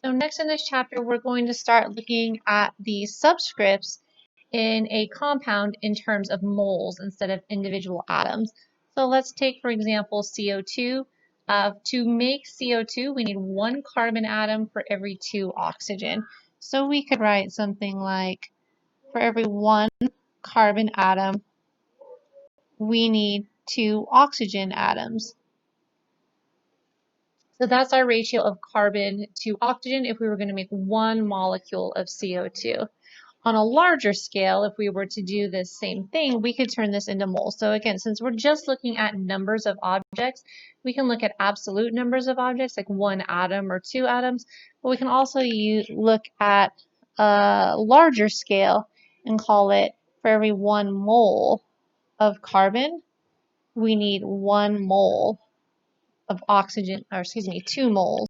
So next in this chapter, we're going to start looking at the subscripts in a compound in terms of moles instead of individual atoms. So let's take, for example, CO2. To make CO2, we need one carbon atom for every two oxygen. So we could write something like, for every one carbon atom, we need two oxygen atoms. So that's our ratio of carbon to oxygen if we were going to make one molecule of CO2. On a larger scale, if we were to do this same thing, we could turn this into moles. So again, since we're just looking at numbers of objects, we can look at absolute numbers of objects, like one atom or two atoms, but we can also look at a larger scale and call it, for every one mole of carbon, we need one mole of oxygen, or excuse me, 2 moles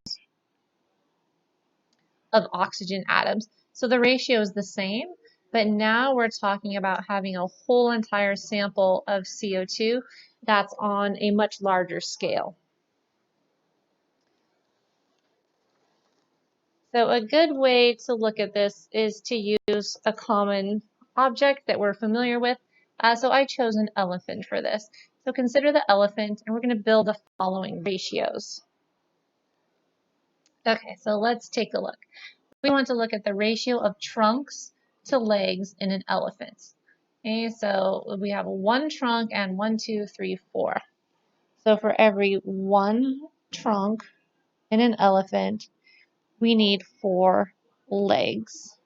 of oxygen atoms. So the ratio is the same, but now we're talking about having a whole entire sample of CO2 that's on a much larger scale. So a good way to look at this is to use a common object that we're familiar with. So I chose an elephant for this. So consider the elephant, and we're going to build the following ratios. Okay, so let's take a look. We want to look at the ratio of trunks to legs in an elephant. Okay, so we have one trunk and 1, 2, 3, 4. So for every one trunk in an elephant, we need 4 legs.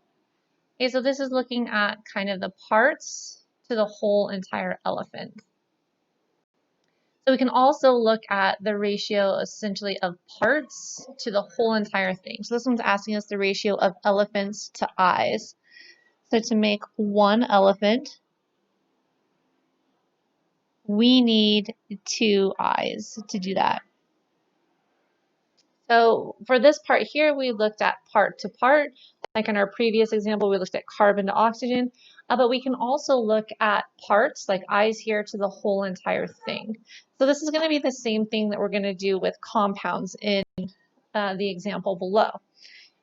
Okay, so this is looking at kind of the parts to the whole entire elephant. So we can also look at the ratio essentially of parts to the whole entire thing. So this one's asking us the ratio of elephants to eyes. So to make one elephant, we need 2 eyes to do that. So for this part here, we looked at part to part. Like in our previous example, we looked at carbon to oxygen, but we can also look at parts, like eyes here, to the whole entire thing. So this is going to be the same thing that we're going to do with compounds in the example below.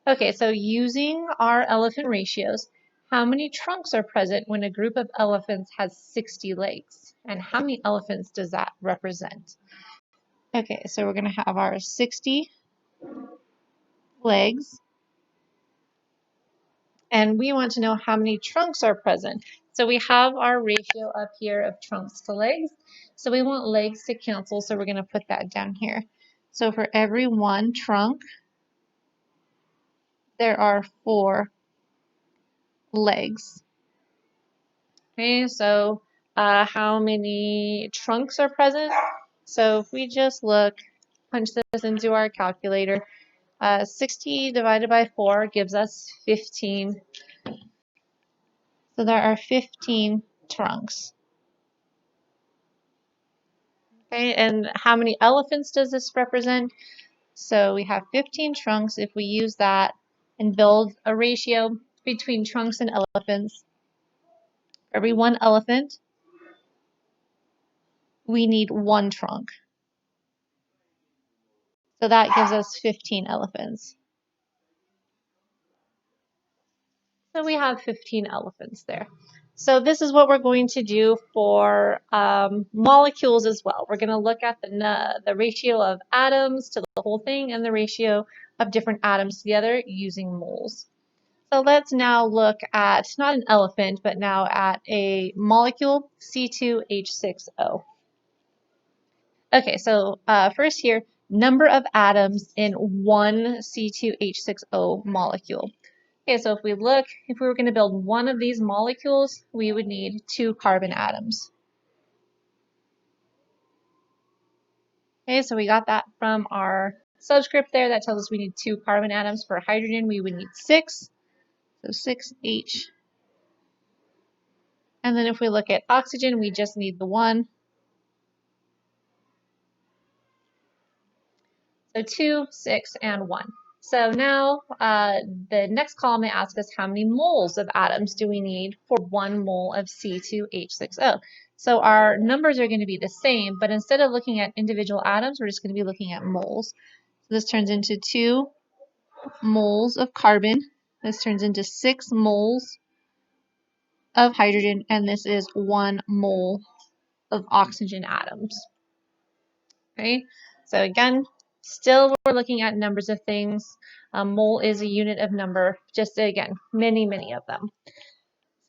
Okay, so using our elephant ratios, how many trunks are present when a group of elephants has 60 legs? And how many elephants does that represent? Okay, so we're going to have our 60 legs, and we want to know how many trunks are present. So we have our ratio up here of trunks to legs. So we want legs to cancel, so we're going to put that down here. So for every one trunk, there are 4 legs. Okay, so how many trunks are present? So if we just look, punch this into our calculator, 60 divided by 4 gives us 15. So there are 15 trunks. Okay, and how many elephants does this represent? So we have 15 trunks. If we use that and build a ratio between trunks and elephants, for every one elephant, we need 1 trunk. So that gives us 15 elephants. So we have 15 elephants there. So this is what we're going to do for molecules as well. We're going to look at the ratio of atoms to the whole thing and the ratio of different atoms together using moles. So let's now look at, not an elephant, but now at a molecule, C2H6O. Okay, so first here, number of atoms in one C2H6O molecule. Okay, so if we look, if we were going to build one of these molecules, we would need 2 carbon atoms. Okay, so we got that from our subscript there. That tells us we need 2 carbon atoms. For hydrogen, we would need 6. So 6H. And then if we look at oxygen, we just need the 1. So 2, 6, and 1. So now the next column they ask us how many moles of atoms do we need for 1 mole of C2H6O. So our numbers are going to be the same, but instead of looking at individual atoms, we're just going to be looking at moles. So this turns into 2 moles of carbon. This turns into 6 moles of hydrogen, and this is 1 mole of oxygen atoms. Okay, so again, still we're looking at numbers of things. A mole is a unit of number, just again, many of them.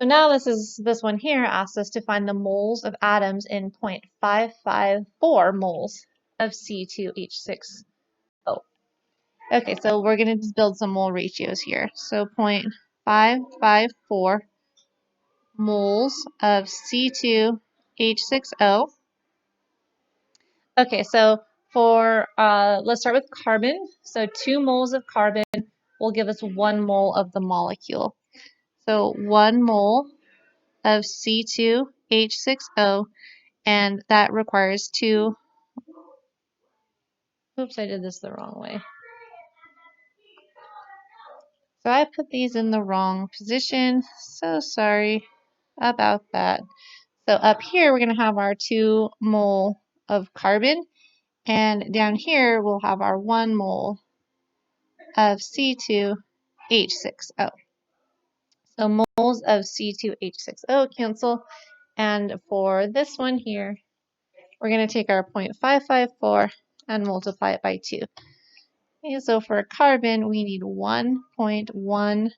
So now this one here asks us to find the moles of atoms in 0.554 moles of C2H6O. Okay, so we're going to just build some mole ratios here. So 0.554 moles of C2H6O. Okay, so for let's start with carbon. So 2 moles of carbon will give us 1 mole of the molecule. So 1 mole of C2H6O, and that requires 2. Oops, I did this the wrong way. So I put these in the wrong position. So sorry about that. So up here we're going to have our 2 mole of carbon, and down here we'll have our 1 mole of C2H6O. So moles of C2H6O cancel, and for this one here, we're going to take our 0.554 and multiply it by 2. Okay, so for carbon, we need 1.1,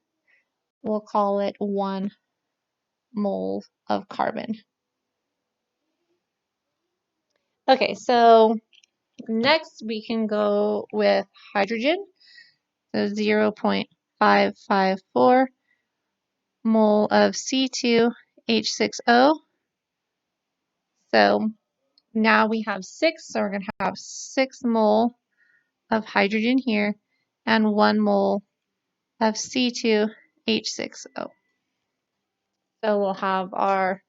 we'll call it 1 mole of carbon. Okay, so next we can go with hydrogen. So 0.554 mole of C2H6O. So now we have 6, so we're going to have 6 mole of hydrogen here and 1 mole of C2H6O. So we'll have our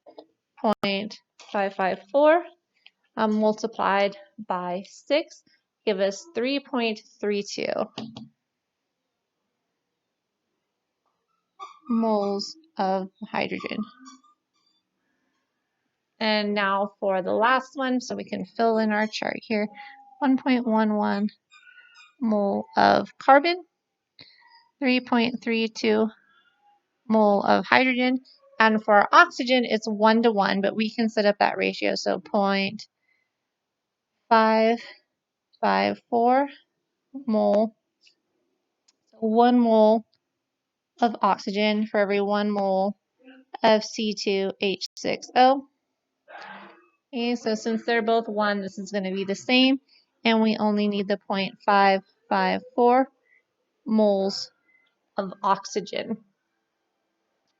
0.554 multiplied by 6, give us 3.32 moles of hydrogen. And now for the last one, so we can fill in our chart here, 1.11 mole of carbon, 3.32 mole of hydrogen, and for our oxygen, it's 1:1, but we can set up that ratio, so 0.554 mole, 1 mole of oxygen for every 1 mole of C2H6O. Okay, so since they're both 1, this is going to be the same, and we only need the 0.554 moles of oxygen.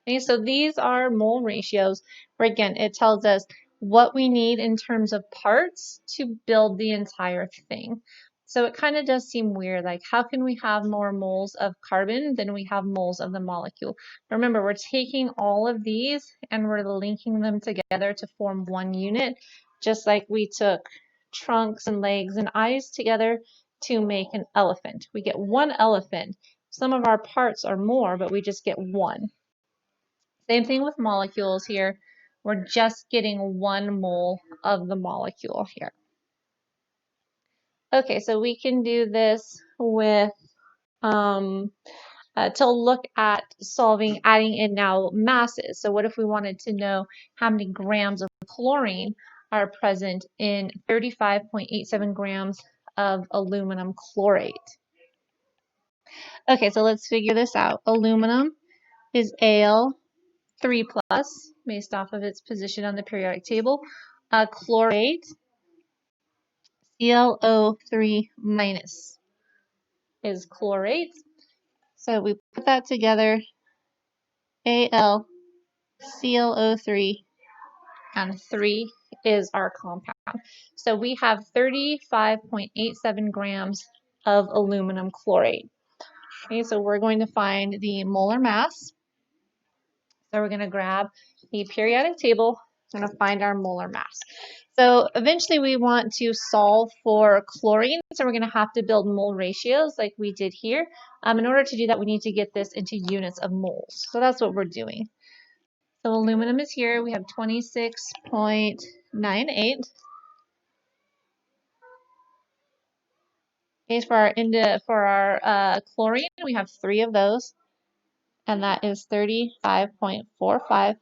Okay, so these are mole ratios where, again, it tells us what we need in terms of parts to build the entire thing. So it kind of does seem weird, like how can we have more moles of carbon than we have moles of the molecule? Remember, we're taking all of these and we're linking them together to form one unit, just like we took trunks and legs and eyes together to make an elephant. We get 1 elephant. Some of our parts are more, but we just get 1. Same thing with molecules here. We're just getting 1 mole of the molecule here. Okay, so we can do this with, to look at solving, adding in now masses. So what if we wanted to know how many grams of chlorine are present in 35.87 grams of aluminum chlorate? Okay, so let's figure this out. Aluminum is Al3+, based off of its position on the periodic table. Chlorate, ClO3- is chlorate. So we put that together, AlClO3, and 3 is our compound. So we have 35.87 grams of aluminum chlorate. Okay, so we're going to find the molar mass. So we're going to grab the periodic table. We're going to find our molar mass. So eventually we want to solve for chlorine. So we're going to have to build mole ratios like we did here. In order to do that, we need to get this into units of moles. So that's what we're doing. So aluminum is here. We have 26.98. Okay, for our chlorine, we have 3 of those, and that is 35.45.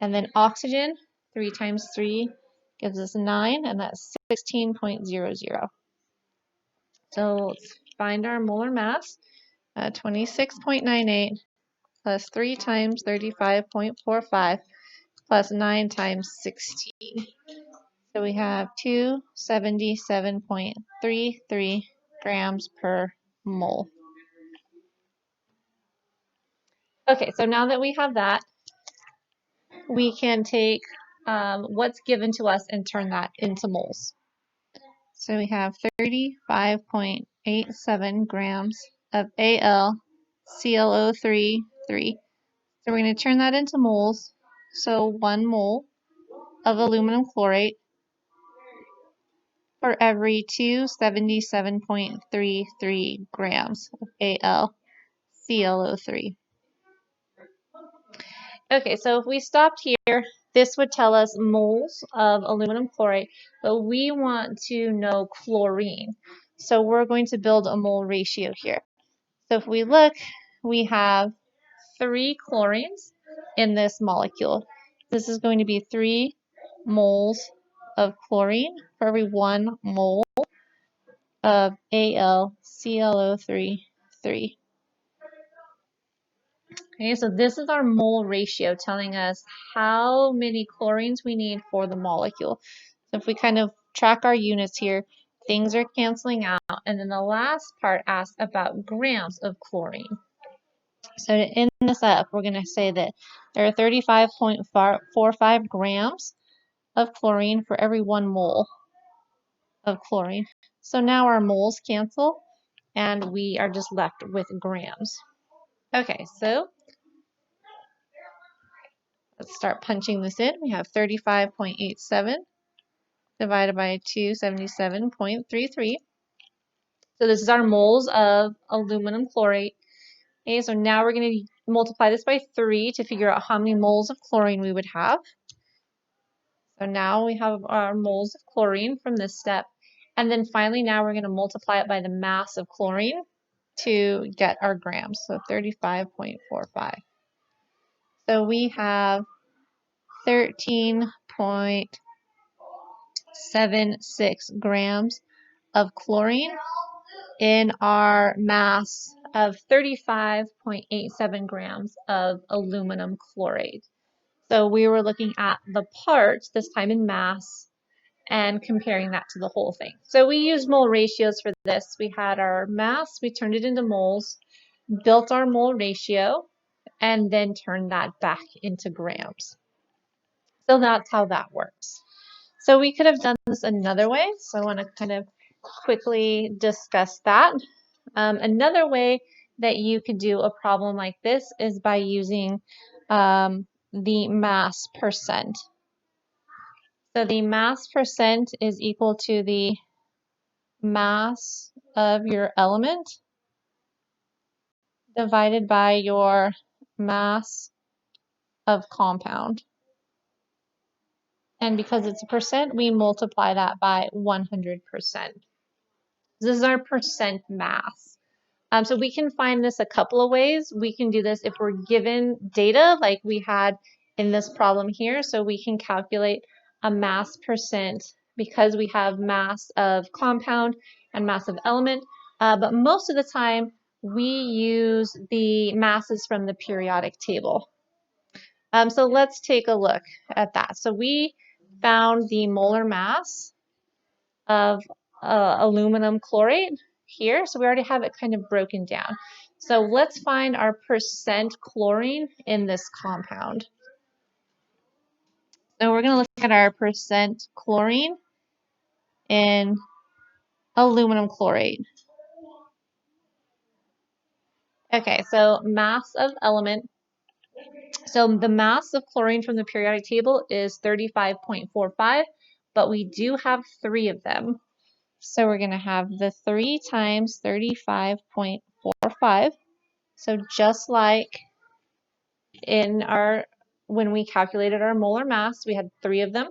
And then oxygen, 3 times 3 gives us 9, and that's 16.00. So let's find our molar mass. 26.98 plus 3 times 35.45 plus 9 times 16. So we have 277.33 grams per mole. Okay, so now that we have that, we can take what's given to us and turn that into moles. So we have 35.87 grams of AlClO3. So we're going to turn that into moles. So 1 mole of aluminum chlorate for every 277.33 grams of AlClO3. Okay, so if we stopped here, this would tell us moles of aluminum chlorate, but we want to know chlorine. So we're going to build a mole ratio here. So if we look, we have 3 chlorines in this molecule. This is going to be 3 moles of chlorine for every 1 mole of AlClO3. Okay, so this is our mole ratio telling us how many chlorines we need for the molecule. So if we kind of track our units here, things are canceling out. And then the last part asks about grams of chlorine. So to end this up, we're going to say that there are 35.45 grams of chlorine for every 1 mole of chlorine. So now our moles cancel, and we are just left with grams. Okay, so let's start punching this in. We have 35.87 divided by 277.33. So this is our moles of aluminum chlorate. Okay, so now we're going to multiply this by 3 to figure out how many moles of chlorine we would have. So now we have our moles of chlorine from this step. And then finally, now we're going to multiply it by the mass of chlorine to get our grams. So 35.45. So we have 13.76 grams of chlorine in our mass of 35.87 grams of aluminum chlorate. So we were looking at the parts, this time in mass, and comparing that to the whole thing. So we used mole ratios for this. We had our mass, we turned it into moles, built our mole ratio, and then turned that back into grams. So that's how that works. So we could have done this another way. So I want to kind of quickly discuss that. Another way that you could do a problem like this is by using the mass percent. So the mass percent is equal to the mass of your element divided by your mass of compound. And because it's a percent, we multiply that by 100%. This is our percent mass. So we can find this a couple of ways. We can do this if we're given data like we had in this problem here. So we can calculate a mass percent because we have mass of compound and mass of element. But most of the time, we use the masses from the periodic table. So let's take a look at that. So we found the molar mass of aluminum chlorate here. So we already have it kind of broken down. So let's find our percent chlorine in this compound. So we're going to look at our percent chlorine in aluminum chlorate. Okay, so mass of element. So the mass of chlorine from the periodic table is 35.45, but we do have 3 of them. So we're going to have the 3 times 35.45. So just like in when we calculated our molar mass, we had 3 of them.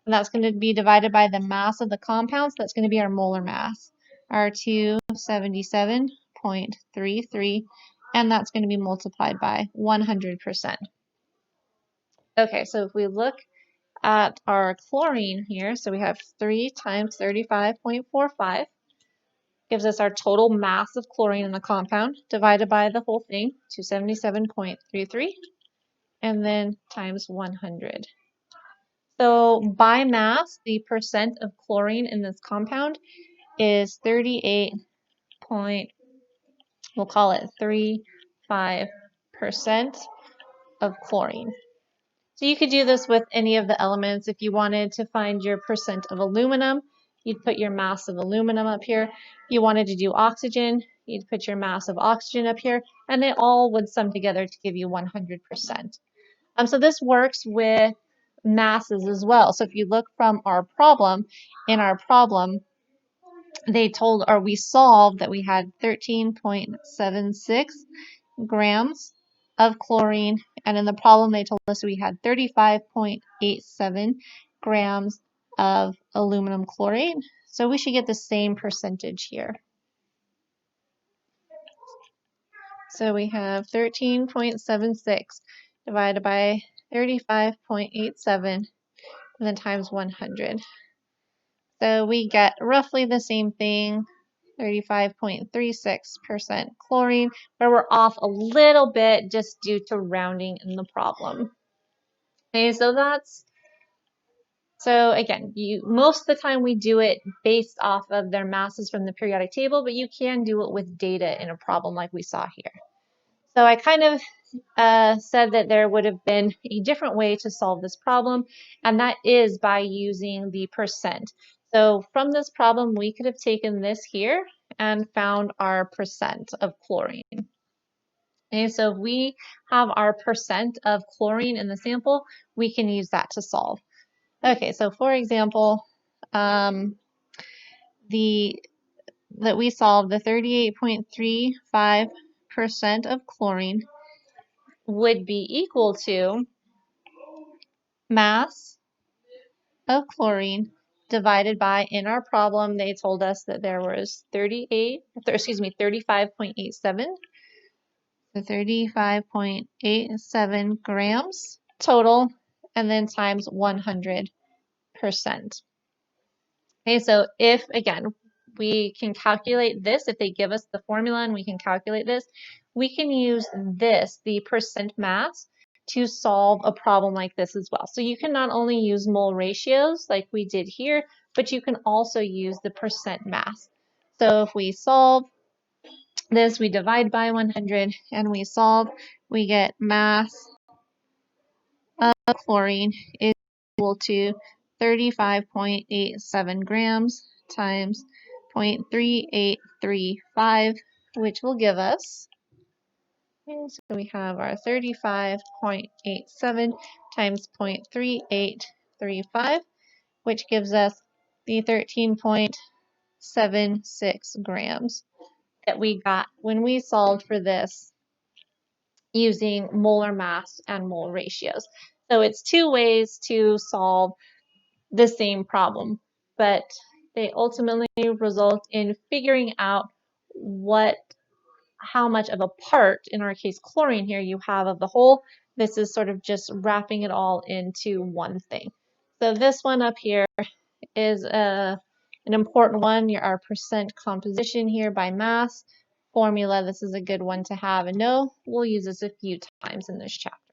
And that's going to be divided by the mass of the compound, so that's going to be our molar mass. our 277.33, and that's going to be multiplied by 100%. Okay, so if we look at our chlorine here, so we have 3 times 35.45, gives us our total mass of chlorine in the compound, divided by the whole thing, 277.33, and then times 100. So by mass, the percent of chlorine in this compound is 38 we'll call it 35% of chlorine. So you could do this with any of the elements. If you wanted to find your percent of aluminum, you'd put your mass of aluminum up here. If you wanted to do oxygen, you'd put your mass of oxygen up here, and they all would sum together to give you 100%. So this works with masses as well. So if you look from our problem, in our problem, we solved that we had 13.76 grams of chlorine, and in the problem they told us we had 35.87 grams of aluminum chloride. So we should get the same percentage here. So we have 13.76 divided by 35.87 and then times 100. So we get roughly the same thing, 35.36% chlorine, but we're off a little bit just due to rounding in the problem. Okay, so again, most of the time we do it based off of their masses from the periodic table, but you can do it with data in a problem like we saw here. So I kind of said that there would have been a different way to solve this problem, and that is by using the percent. So from this problem, we could have taken this here and found our percent of chlorine. Okay, so if we have our percent of chlorine in the sample, we can use that to solve. Okay, so for example, that we solved the 38.35% of chlorine would be equal to mass of chlorine divided by, in our problem, they told us that there was 35.87. So 35.87 grams total, and then times 100%. Okay, so if, again, we can calculate this, if they give us the formula and we can calculate this, we can use this, the percent mass, to solve a problem like this as well. So you can not only use mole ratios like we did here, but you can also use the percent mass. So if we solve this, we divide by 100 and we solve, we get mass of chlorine is equal to 35.87 grams times 0.3835, which will give us, and so we have our 35.87 times 0.3835, which gives us the 13.76 grams that we got when we solved for this using molar mass and mole ratios. So it's two ways to solve the same problem, but they ultimately result in figuring out how much of a part, in our case chlorine here, you have of the whole. This is sort of just wrapping it all into one thing. So this one up here is an important one, our percent composition here by mass formula. This is a good one to have and know. We'll use this a few times in this chapter.